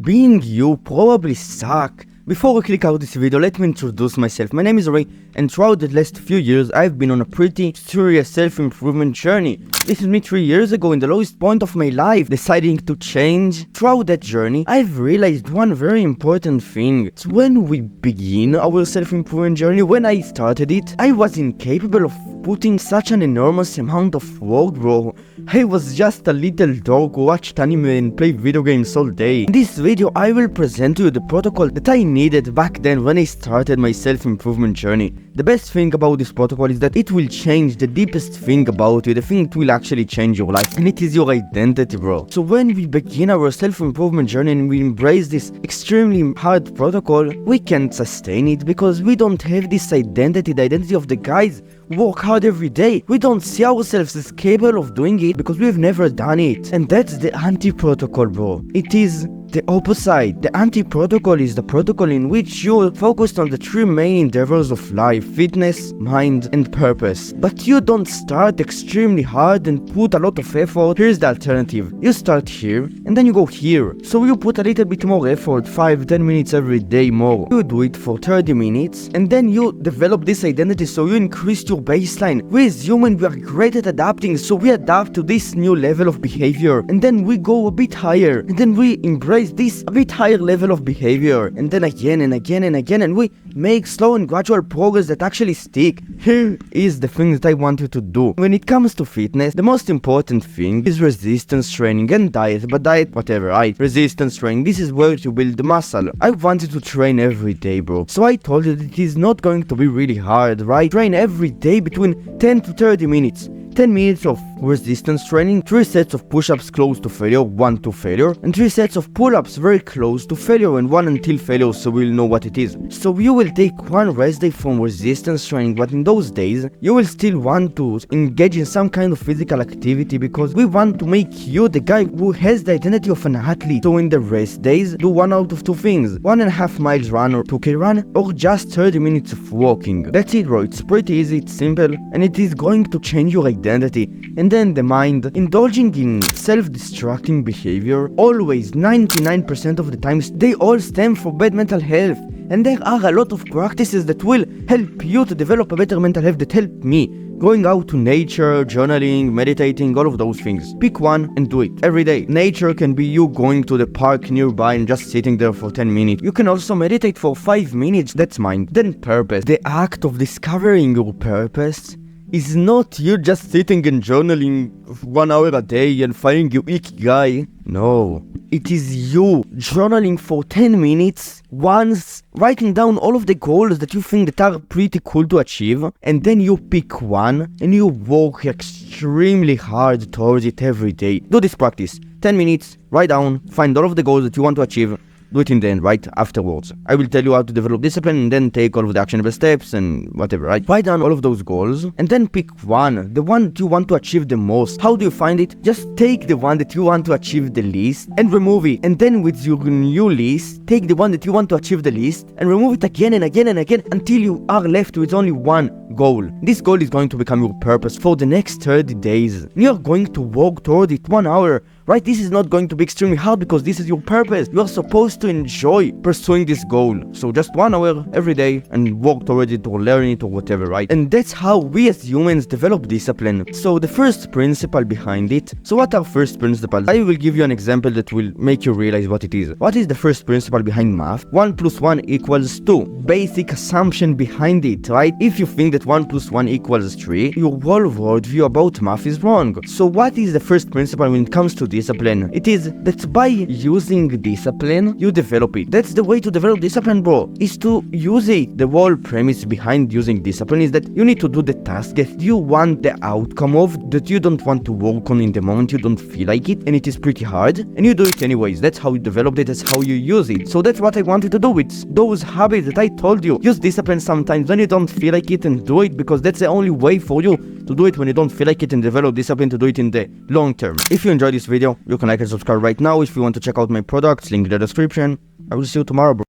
Being you probably suck. Before we click out this video, let me introduce myself. My name is Ray, and throughout the last few years, I've been on a pretty serious self-improvement journey. This is me 3 years ago in the lowest point of my life, deciding to change. Throughout that journey, I've realized one very important thing. It's when we begin our self-improvement journey, when I started it, I was incapable of putting such an enormous amount of work, bro. I was just a little dog who watched anime and played video games all day. In this video, I will present to you the protocol that I needed back then when I started my self-improvement journey. The best thing about this protocol is that it will change the deepest thing about you, the thing that will actually change your life, and it is your identity, bro. So when we begin our self-improvement journey and we embrace this extremely hard protocol, we can't sustain it because we don't have this identity, the identity of the guys who work hard every day. We don't see ourselves as capable of doing it because we've never done it. And that's the anti-protocol, bro. It is the opposite. The anti-protocol is the protocol in which you're focused on the three main endeavors of life: fitness, mind, and purpose. But you don't start extremely hard and put a lot of effort. Here's the alternative. You start here and then you go here. So you put a little bit more effort, 5-10 minutes every day more. You do it for 30 minutes and then you develop this identity, so you increase your baseline. We as humans, we are great at adapting, so we adapt to this new level of behavior, and then we go a bit higher, and then we embrace this a bit higher level of behavior, and then again and again and again, and we make slow and gradual progress that actually stick. Here is the thing that I want you to do. When it comes to fitness, the most important thing is resistance training and diet, but diet, whatever, right? Resistance training, this is where you build the muscle. I wanted to train every day, bro. So I told you that it is not going to be really hard, right? Train every day between 10 to 30 minutes. 10 minutes of resistance training, 3 sets of push-ups close to failure, 1 to failure, and 3 sets of pull-ups very close to failure and 1 until failure, so we'll know what it is. So you will take 1 rest day from resistance training, but in those days, you will still want to engage in some kind of physical activity because we want to make you the guy who has the identity of an athlete. So in the rest days, do 1 out of 2 things: 1.5 miles run or 2K run, or just 30 minutes of walking. That's it, bro. It's pretty easy, it's simple, and it is going to change your identity. And then the mind, indulging in self-destructing behavior, always 99% of the times, they all stem from bad mental health. And there are a lot of practices that will help you to develop a better mental health, that help me. Going out to nature, journaling, meditating, all of those things. Pick one and do it every day. Nature can be you going to the park nearby and just sitting there for 10 minutes. You can also meditate for 5 minutes, that's mind. Then purpose. The act of discovering your purpose is not you just sitting and journaling 1 hour a day and finding your ikigai. No, it is you journaling for 10 minutes once, writing down all of the goals that you think that are pretty cool to achieve, and then you pick one and you work extremely hard towards it every day. Do this practice. 10 minutes, write down, find all of the goals that you want to achieve. Do it in the end, right afterwards. I will tell you how to develop discipline and then take all of the actionable steps and whatever, right? Write down all of those goals and then pick one, the one that you want to achieve the most. How do you find it? Just take the one that you want to achieve the least and remove it. And then with your new list, take the one that you want to achieve the least and remove it again and again and again until you are left with only one goal. This goal is going to become your purpose for the next 30 days. You're going to work toward it 1 hour. Right, this is not going to be extremely hard because this is your purpose. You are supposed to enjoy pursuing this goal. So just 1 hour every day and work towards it or learn it or whatever, right? And that's how we as humans develop discipline. So the first principle behind it. So what are first principles? I will give you an example that will make you realize what it is. What is the first principle behind math? 1 plus 1 equals 2. Basic assumption behind it, right? If you think that 1 plus 1 equals 3, your whole worldview about math is wrong. So what is the first principle when it comes to discipline? It is that by using discipline, you develop it. That's the way to develop discipline, bro, is to use it. The whole premise behind using discipline is that you need to do the task that you want the outcome of, that you don't want to work on in the moment, you don't feel like it, and it is pretty hard, and you do it anyways. That's how you developed it, that's how you use it. So that's what I wanted to do with those habits that I told you. Use discipline sometimes when you don't feel like it and do it, because that's the only way for you to do it when you don't feel like it, and develop discipline to do it in the long term. If you enjoyed this video, you can like and subscribe right now. If you want to check out my products, link in the description. I will see you tomorrow, bro.